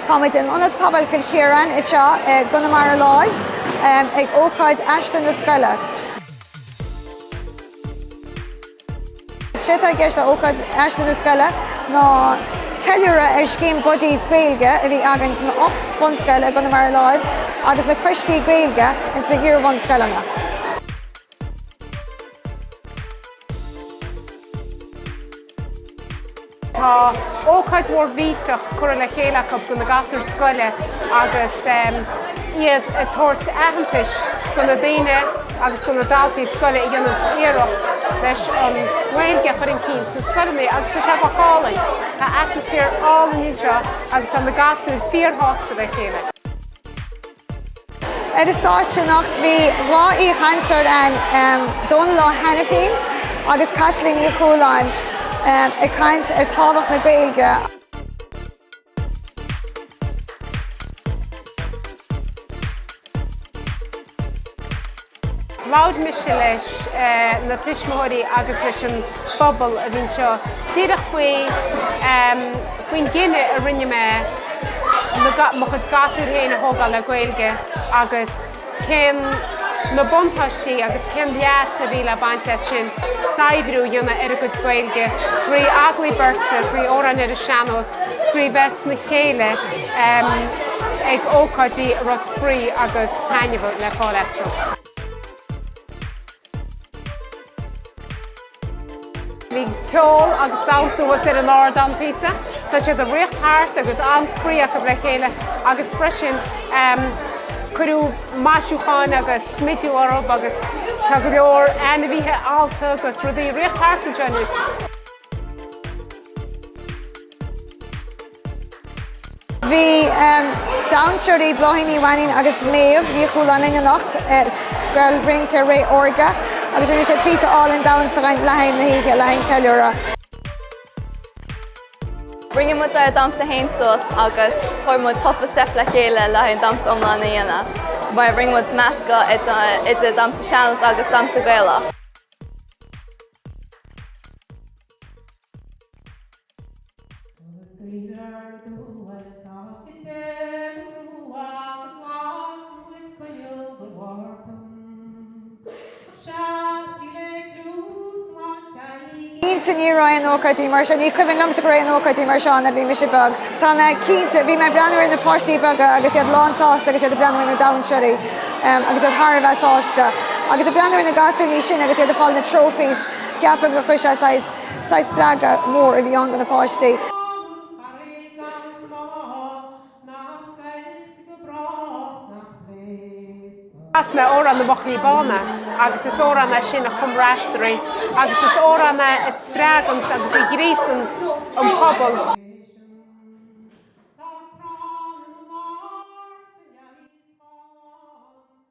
Táid in Ionad Pobail go Chiarán I seo Conamara Láir ag ócáid Aistear na Scoile. Siad a gceist le ócáid Aistear na Scoile ná ceiliúradh scéim budaí Gaeilge a bhí agan san 8 bunscoile Conamara Láir agus na coistí Gaeilge in sa Iorras bunscoileanna. Tá ócáid mór bhíteach cur le chéileach go na gasúr scoile agus iad a tuairt aitheantais go na daoine agus go na daltaí scoile I Ionad Iorras leis an Gaeilge faoin cín sa scoileanna agus tá sé bhálainn tá Aistear álainniuide agus an na gasúr fíorthasta le chéile. Ar is stáit nacht bhí rá í chansar an don lá Hanafín agus Catalín í Chúláin ag caint ar tábhacht na Gaeilge. Láid me sé leis na tuismitheoirí agus leis an Pobail a bhíonn seo. Díreach faoin gine a rinne me mo chud gasúr héana a thógáil le Gaeilge agus cén na buntáistí agus cén leas a bhí le bainte sin saibhrú dhéanana ar a go Gaeilge, faoi aglaí berta, faoi óran ar a seanos, faoi bheits na chéile ag ócáidí rosprí agus tainneamh le fáileasta. Bhí ceol agus damsa ar an áir an pizza, tá siad a riocht thart agus anscríoach go le chéile agus freisin curú maisiúcháin agus smitú orb agus tá go leor ana bhíthe alta agus rudaí riocht thart go deanúis. Bhí damseirí blothaoiní bhaininn agus méamh ní chúláin in nacht scoil rince ré orga agus rinne sé písa álainn dain sa gaint lehain na híige lehain ceiliúra. Bringe mu a damsa héinsós agus chuir mu thopa seap le chéile lehain damsa omláin na dhéana. Mar bring mu measca it's a damsa seanas agus damsa Gaeilge. Cínta ní roiin ócáidí mar sin, ní cuimhin lamsa go roiin ócáidí mar seán a bhí me sé bag. Tá me cínta, bhí me breanúir na páistí baga agus iad lán sásta agus iad a breanúir na damseirí agus iad thar bheith sásta. Agus a breanúir na gasúí sin agus iad a fáil na trófís ceapa go chuise 6 braga mór a bhí an go na páistí. As me óran na bochaí bána agus is óran na sin a chumráistearí agus is óran na is sprágans agus I grísans an Pobail.